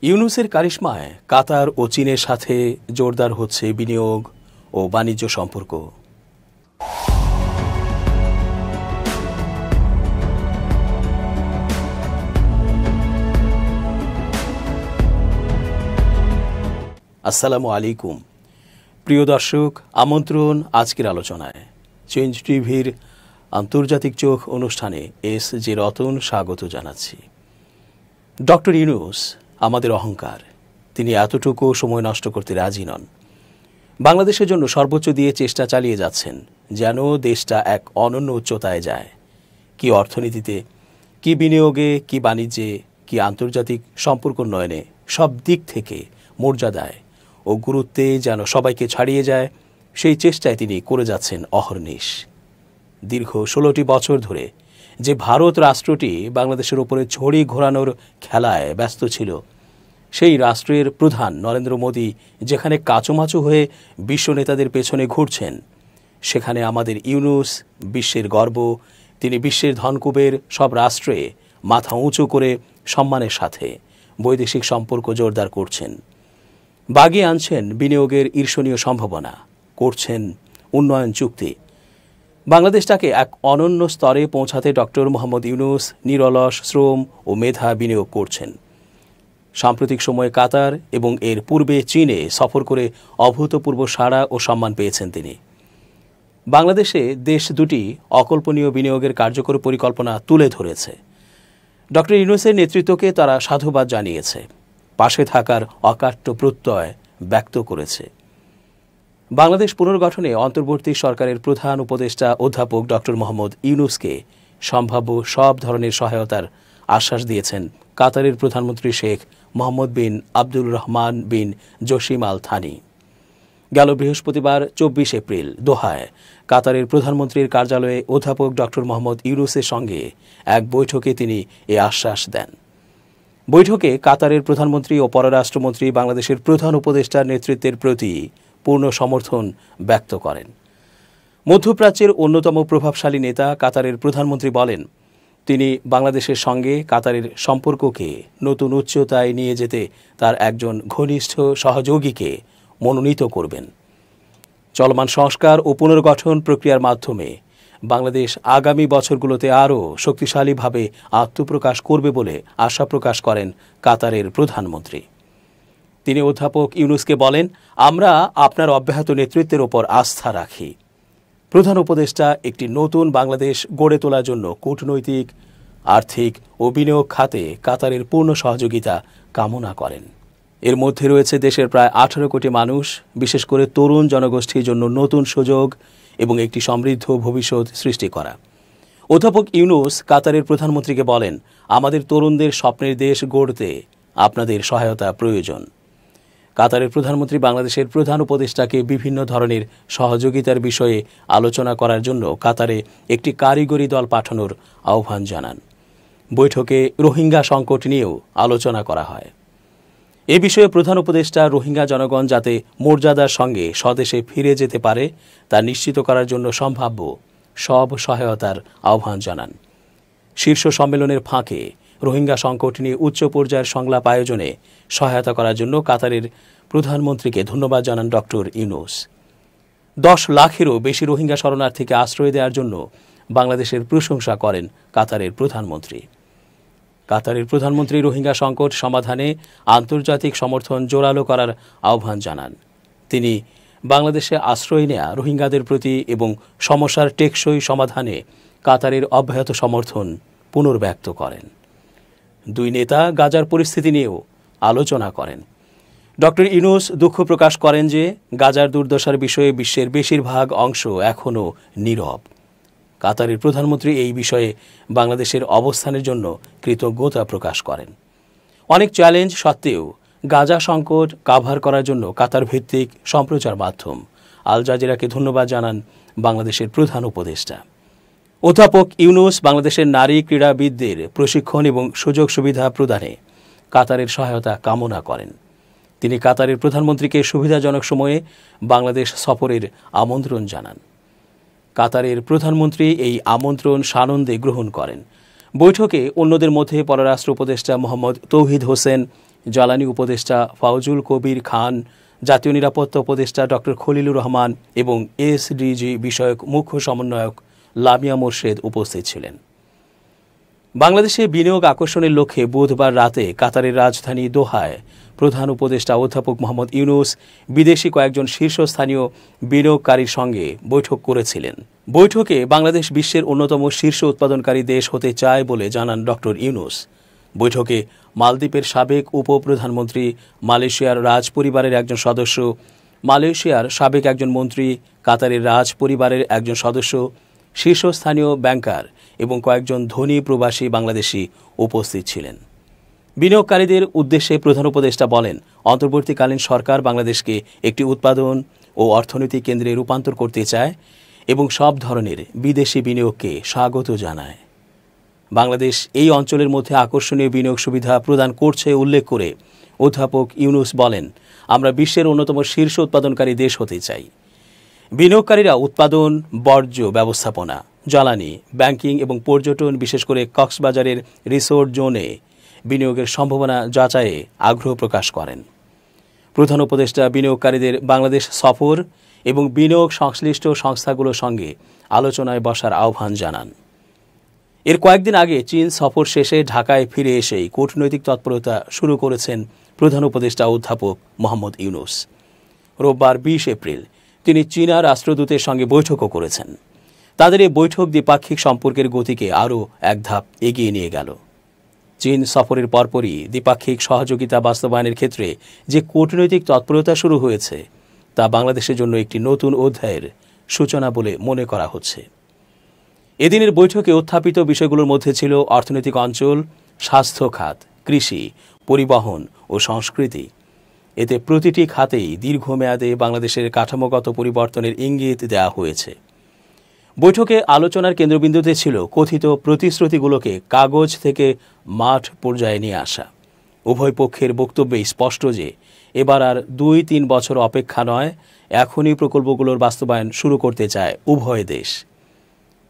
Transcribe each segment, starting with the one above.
ইউনুসের কারিশমায় কাতার ও চীনের সাথে জোরদার হচ্ছে বিনিয়োগ ও বাণিজ্য সম্পর্ক। আসসালামু আলাইকুম প্রিয় দর্শক, আমন্ত্রণ আজকের আলোচনায়। চেঞ্জ টিভির আন্তর্জাতিক চোখ অনুষ্ঠানে এস.জি. রতন স্বাগত জানাচ্ছি। ডক্টর ইউনুস আমাদের অহংকার। তিনি এতটুকু সময় নষ্ট করতে রাজি নন। বাংলাদেশের জন্য সর্বোচ্চ দিয়ে চেষ্টা চালিয়ে যাচ্ছেন যেন দেশটা এক অনন্য উচ্চতায় যায়। কি অর্থনীতিতে, কি বিনিয়োগে, কি বাণিজ্যে, কি আন্তর্জাতিক সম্পর্ক উন্নয়নে, সব দিক থেকে মর্যাদায় ও গুরুত্বে যেন সবাইকে ছাড়িয়ে যায়, সেই চেষ্টায় তিনি করে যাচ্ছেন অহর্নিশ। দীর্ঘ 16টি বছর ধরে যে ভারত রাষ্ট্রটি বাংলাদেশের ওপরে ছড়ি ঘোরানোর খেলায় ব্যস্ত ছিল, সেই রাষ্ট্রের প্রধান নরেন্দ্র মোদী যেখানে কাচুমাচু হয়ে বিশ্ব নেতাদের পেছনে ঘুরছেন, সেখানে আমাদের ইউনুস বিশ্বের গর্ব। তিনি বিশ্বের ধনকুবের সব রাষ্ট্রে মাথা উঁচু করে সম্মানের সাথে বৈদেশিক সম্পর্ক জোরদার করছেন, বাগিয়ে আনছেন বিনিয়োগের ঈর্ষণীয় সম্ভাবনা, করছেন উন্নয়ন চুক্তি। বাংলাদেশটাকে এক অনন্য স্তরে পৌঁছাতে ডক্টর মোহাম্মদ ইউনুস নিরলস শ্রম ও মেধা বিনিয়োগ করছেন। সাম্প্রতিক সময়ে কাতার এবং এর পূর্বে চীনে সফর করে অভূতপূর্ব সাড়া ও সম্মান পেয়েছেন তিনি। বাংলাদেশে দেশ দুটি অকল্পনীয় বিনিয়োগের কার্যকর পরিকল্পনা তুলে ধরেছে। ডক্টর ইউনুসের নেতৃত্বকে তারা সাধুবাদ জানিয়েছে, পাশে থাকার অকাট্য প্রত্যয় ব্যক্ত করেছে। বাংলাদেশ পুনর্গঠনে অন্তর্বর্তী সরকারের প্রধান উপদেষ্টা অধ্যাপক ডক্টর মোহাম্মদ ইউনুসকে সম্ভাব্য সব ধরনের সহায়তার আশ্বাস দিয়েছেন কাতারের প্রধানমন্ত্রী শেখ মোহাম্মদ বিন আব্দুল রহমান বিন জসিম আল থানি। গেল বৃহস্পতিবার 24 এপ্রিল দোহায় কাতারের প্রধানমন্ত্রীর কার্যালয়ে অধ্যাপক ডক্টর মোহাম্মদ ইউনুসের সঙ্গে এক বৈঠকে তিনি এ আশ্বাস দেন। বৈঠকে কাতারের প্রধানমন্ত্রী ও পররাষ্ট্রমন্ত্রী বাংলাদেশের প্রধান উপদেষ্টার নেতৃত্বের প্রতি পূর্ণ সমর্থন ব্যক্ত করেন। মধ্যপ্রাচ্যের অন্যতম প্রভাবশালী নেতা কাতারের প্রধানমন্ত্রী বলেন, তিনি বাংলাদেশের সঙ্গে কাতারের সম্পর্ককে নতুন উচ্চতায় নিয়ে যেতে তার একজন ঘনিষ্ঠ সহযোগীকে মনোনীত করবেন। চলমান সংস্কার ও পুনর্গঠন প্রক্রিয়ার মাধ্যমে বাংলাদেশ আগামী বছরগুলোতে আরও শক্তিশালীভাবে আত্মপ্রকাশ করবে বলে আশা প্রকাশ করেন কাতারের প্রধানমন্ত্রী। তিনি অধ্যাপক ইউনুসকে বলেন, আমরা আপনার অব্যাহত নেতৃত্বের ওপর আস্থা রাখি। প্রধান উপদেষ্টা একটি নতুন বাংলাদেশ গড়ে তোলার জন্য কূটনৈতিক, আর্থিক ও বিনিয়োগ খাতে কাতারের পূর্ণ সহযোগিতা কামনা করেন। এর মধ্যে রয়েছে দেশের প্রায় 18 কোটি মানুষ, বিশেষ করে তরুণ জনগোষ্ঠীর জন্য নতুন সুযোগ এবং একটি সমৃদ্ধ ভবিষ্যৎ সৃষ্টি করা। অধ্যাপক ইউনুস কাতারের প্রধানমন্ত্রীকে বলেন, আমাদের তরুণদের স্বপ্নের দেশ গড়তে আপনাদের সহায়তা প্রয়োজন। কাতারের প্রধানমন্ত্রী বাংলাদেশের প্রধান উপদেষ্টাকে বিভিন্ন ধরনের সহযোগিতার বিষয়ে আলোচনা করার জন্য কাতারে একটি কারিগরি দল পাঠানোর আহ্বান জানান। বৈঠকে রোহিঙ্গা সংকট নিয়েও আলোচনা করা হয়। এ বিষয়ে প্রধান উপদেষ্টা রোহিঙ্গা জনগণ যাতে মর্যাদার সঙ্গে স্বদেশে ফিরে যেতে পারে তা নিশ্চিত করার জন্য সম্ভাব্য সব সহায়তার আহ্বান জানান। শীর্ষ সম্মেলনের ফাঁকে রোহিঙ্গা সংকট নিয়ে উচ্চ পর্যায়ের সংলাপ আয়োজনে সহায়তা করার জন্য কাতারের প্রধানমন্ত্রীকে ধন্যবাদ জানান ডক্টর ইউনুস। 10 লাখেরও বেশি রোহিঙ্গা শরণার্থীকে আশ্রয় দেওয়ার জন্য বাংলাদেশের প্রশংসা করেন কাতারের প্রধানমন্ত্রী। কাতারের প্রধানমন্ত্রী রোহিঙ্গা সংকট সমাধানে আন্তর্জাতিক সমর্থন জোরালো করার আহ্বান জানান। তিনি বাংলাদেশে আশ্রয় নেয়া রোহিঙ্গাদের প্রতি এবং সমস্যার টেকসই সমাধানে কাতারের অব্যাহত সমর্থন পুনর্ব্যক্ত করেন। দুই নেতা গাজার পরিস্থিতি নিয়েও আলোচনা করেন। ডক্টর ইউনুস দুঃখ প্রকাশ করেন যে গাজার দুর্দশার বিষয়ে বিশ্বের বেশিরভাগ অংশ এখনও নীরব। কাতারের প্রধানমন্ত্রী এই বিষয়ে বাংলাদেশের অবস্থানের জন্য কৃতজ্ঞতা প্রকাশ করেন। অনেক চ্যালেঞ্জ সত্ত্বেও গাজা সংকট কাভার করার জন্য কাতার ভিত্তিক সম্প্রচার মাধ্যম আল জাজিরাকে ধন্যবাদ জানান বাংলাদেশের প্রধান উপদেষ্টা। অধ্যাপক ইউনুস বাংলাদেশের নারী ক্রীড়াবিদদের প্রশিক্ষণ এবং সুযোগ সুবিধা প্রদানে কাতারের সহায়তা কামনা করেন। তিনি কাতারের প্রধানমন্ত্রীকে সুবিধাজনক সময়ে বাংলাদেশ সফরের আমন্ত্রণ জানান। কাতারের প্রধানমন্ত্রী এই আমন্ত্রণ সানন্দে গ্রহণ করেন। বৈঠকে অন্যদের মধ্যে পররাষ্ট্র উপদেষ্টা মোহাম্মদ তৌহিদ হোসেন, জ্বালানি উপদেষ্টা ফাউজুল কবির খান, জাতীয় নিরাপত্তা উপদেষ্টা ডক্টর খলিলুর রহমান এবং এসডিজি বিষয়ক মুখ্য সমন্বয়ক লামিয়া মোর্শেদ উপস্থিত ছিলেন। বাংলাদেশে বিনিয়োগ আকর্ষণের লক্ষ্যে বুধবার রাতে কাতারের রাজধানী দোহায় প্রধান উপদেষ্টা অধ্যাপক মোহাম্মদ ইউনূস বিদেশি কয়েকজন শীর্ষস্থানীয় বিনিয়োগকারীর সঙ্গে বৈঠক করেছিলেন। বৈঠকে বাংলাদেশ বিশ্বের অন্যতম শীর্ষ উৎপাদনকারী দেশ হতে চায় বলে জানান ডক্টর ইউনূস। বৈঠকে মালদ্বীপের সাবেক উপপ্রধানমন্ত্রী, মালয়েশিয়ার রাজ পরিবারের একজন সদস্য, মালয়েশিয়ার সাবেক একজন মন্ত্রী, কাতারের রাজ পরিবারের একজন সদস্য, শীর্ষস্থানীয় ব্যাংকার এবং কয়েকজন ধনী প্রবাসী বাংলাদেশি উপস্থিত ছিলেন। বিনিয়োগকারীদের উদ্দেশ্যে প্রধান উপদেষ্টা বলেন, অন্তর্বর্তীকালীন সরকার বাংলাদেশকে একটি উৎপাদন ও অর্থনৈতিক কেন্দ্রে রূপান্তর করতে চায় এবং সব ধরনের বিদেশি বিনিয়োগকে স্বাগত জানায়। বাংলাদেশ এই অঞ্চলের মধ্যে আকর্ষণীয় বিনিয়োগ সুবিধা প্রদান করছে উল্লেখ করে অধ্যাপক ইউনূস বলেন, আমরা বিশ্বের অন্যতম শীর্ষ উৎপাদনকারী দেশ হতে চাই। বিনিয়োগকারীরা উৎপাদন, বর্জ্য ব্যবস্থাপনা, জ্বালানি, ব্যাংকিং এবং পর্যটন, বিশেষ করে কক্সবাজারের রিসোর্ট জোনে বিনিয়োগের সম্ভাবনা যাচাইয়ে আগ্রহ প্রকাশ করেন। প্রধান উপদেষ্টা বিনিয়োগকারীদের বাংলাদেশ সফর এবং বিনিয়োগ সংশ্লিষ্ট সংস্থাগুলোর সঙ্গে আলোচনায় বসার আহ্বান জানান। এর কয়েকদিন আগে চীন সফর শেষে ঢাকায় ফিরে এসেই কূটনৈতিক তৎপরতা শুরু করেছেন প্রধান উপদেষ্টা অধ্যাপক মোহাম্মদ ইউনূস। রোববার 20 এপ্রিল তিনি চীনা রাষ্ট্রদূতের সঙ্গে বৈঠকও করেছেন। তাদের এই বৈঠক দ্বিপাক্ষিক সম্পর্কের গতিকে আরও এক ধাপ এগিয়ে নিয়ে গেল। চীন সফরের পরপরই দ্বিপাক্ষিক সহযোগিতা বাস্তবায়নের ক্ষেত্রে যে কূটনৈতিক তৎপরতা শুরু হয়েছে তা বাংলাদেশের জন্য একটি নতুন অধ্যায়ের সূচনা বলে মনে করা হচ্ছে। এদিনের বৈঠকে উত্থাপিত বিষয়গুলোর মধ্যে ছিল অর্থনৈতিক অঞ্চল, স্বাস্থ্য খাত, কৃষি, পরিবহন ও সংস্কৃতি। এতে প্রতিটি খাতেই দীর্ঘমেয়াদে বাংলাদেশের কাঠামোগত পরিবর্তনের ইঙ্গিত দেওয়া হয়েছে। বৈঠকে আলোচনার কেন্দ্রবিন্দুতে ছিল কথিত প্রতিশ্রুতিগুলোকে কাগজ থেকে মাঠ পর্যায়ে নিয়ে আসা। উভয় পক্ষের বক্তব্যেই স্পষ্ট যে এবার আর 2-3 বছর অপেক্ষা নয়, এখনই প্রকল্পগুলোর বাস্তবায়ন শুরু করতে চায় উভয় দেশ।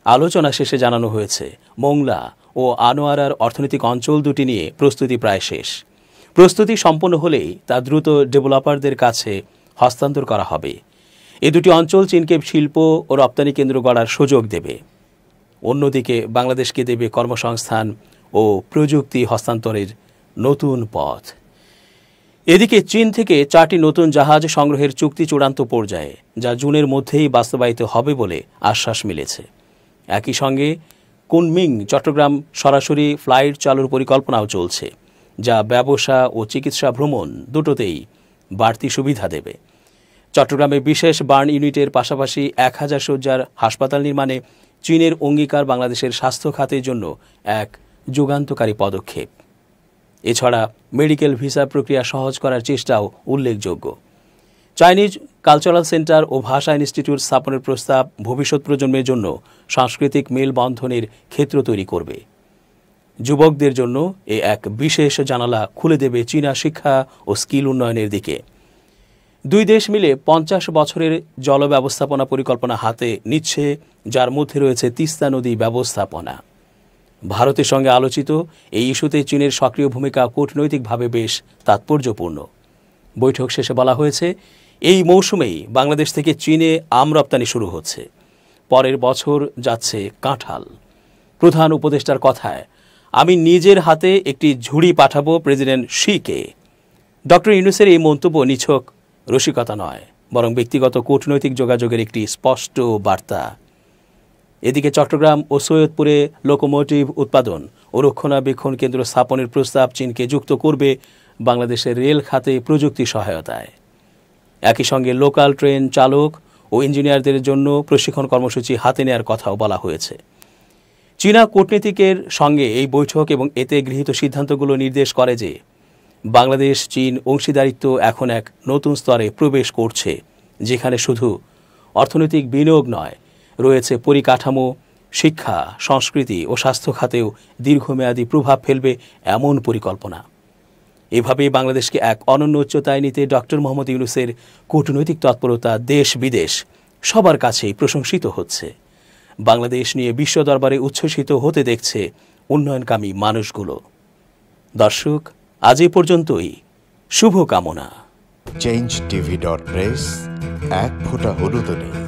আলোচনা শেষে জানানো হয়েছে, মোংলা ও আনোয়ারার অর্থনৈতিক অঞ্চল দুটি নিয়ে প্রস্তুতি প্রায় শেষ। প্রস্তুতি সম্পন্ন হলেই তা দ্রুত ডেভেলপারদের কাছে হস্তান্তর করা হবে। এ দুটি অঞ্চল চীনকে শিল্প ও রপ্তানি কেন্দ্র গড়ার সুযোগ দেবে। অন্যদিকে বাংলাদেশকে দেবে কর্মসংস্থান ও প্রযুক্তি হস্তান্তরের নতুন পথ। এদিকে চীন থেকে 4টি নতুন জাহাজ সংগ্রহের চুক্তি চূড়ান্ত পর্যায়ে, যা জুনের মধ্যেই বাস্তবায়িত হবে বলে আশ্বাস মিলেছে। একই সঙ্গে কুনমিং চট্টগ্রাম সরাসরি ফ্লাইট চালুর পরিকল্পনাও চলছে, যা ব্যবসা ও চিকিৎসা ভ্রমণ দুটোতেই বাড়তি সুবিধা দেবে। চট্টগ্রামে বিশেষ বার্ন ইউনিটের পাশাপাশি 1000 শয্যার হাসপাতাল নির্মাণে চীনের অঙ্গীকার বাংলাদেশের স্বাস্থ্য খাতের জন্য এক যুগান্তকারী পদক্ষেপ। এছাড়া মেডিকেল ভিসা প্রক্রিয়া সহজ করার চেষ্টাও উল্লেখযোগ্য। চাইনিজ কালচারাল সেন্টার ও ভাষা ইনস্টিটিউট স্থাপনের প্রস্তাব ভবিষ্যৎ প্রজন্মের জন্য সাংস্কৃতিক মেলবন্ধনের ক্ষেত্র তৈরি করবে। যুবকদের জন্য এ এক বিশেষ জানালা খুলে দেবে চীনা শিক্ষা ও স্কিল উন্নয়নের দিকে। দুই দেশ মিলে 50 বছরের জল ব্যবস্থাপনা পরিকল্পনা হাতে নিচ্ছে, যার মধ্যে রয়েছে তিস্তা নদী ব্যবস্থাপনা। ভারতের সঙ্গে আলোচিত এই ইস্যুতে চীনের সক্রিয় ভূমিকা কূটনৈতিকভাবে বেশ তাৎপর্যপূর্ণ। বৈঠক শেষে বলা হয়েছে, এই মৌসুমেই বাংলাদেশ থেকে চীনে আম রপ্তানি শুরু হচ্ছে। পরের বছর যাচ্ছে কাঁঠাল। প্রধান উপদেষ্টার কথায়, আমি নিজের হাতে একটি ঝুড়ি পাঠাবো প্রেসিডেন্ট শিকে। ডক্টর ইউনূসের এই মন্তব্য নিছক রসিকতা নয়, বরং ব্যক্তিগত কূটনৈতিক যোগাযোগের একটি স্পষ্ট বার্তা। এদিকে চট্টগ্রাম ও সৈয়দপুরে লোকোমোটিভ উৎপাদন ও রক্ষণাবেক্ষণ কেন্দ্র স্থাপনের প্রস্তাব চীনকে যুক্ত করবে বাংলাদেশের রেল খাতে প্রযুক্তি সহায়তায়। একই সঙ্গে লোকাল ট্রেন চালক ও ইঞ্জিনিয়ারদের জন্য প্রশিক্ষণ কর্মসূচি হাতে নেওয়ার কথাও বলা হয়েছে। চীনা কূটনীতিকের সঙ্গে এই বৈঠক এবং এতে গৃহীত সিদ্ধান্তগুলো নির্দেশ করে যে বাংলাদেশ চীন অংশীদারিত্ব এখন এক নতুন স্তরে প্রবেশ করছে, যেখানে শুধু অর্থনৈতিক বিনিয়োগ নয়, রয়েছে পরিকাঠামো, শিক্ষা, সংস্কৃতি ও স্বাস্থ্য খাতেও দীর্ঘমেয়াদী প্রভাব ফেলবে এমন পরিকল্পনা। এভাবেই বাংলাদেশকে এক অনন্য উচ্চতায় নিতে ডক্টর মোহাম্মদ ইউনূসের কূটনৈতিক তৎপরতা দেশ বিদেশ সবার কাছেই প্রশংসিত হচ্ছে। বাংলাদেশ নিয়ে বিশ্ব দরবারে উচ্ছ্বসিত হতে দেখছে উন্নয়নকামী মানুষগুলো। দর্শক, আজ এই পর্যন্তই। শুভকামনা। change tv.press এক ফোঁটা হলুদও নেই।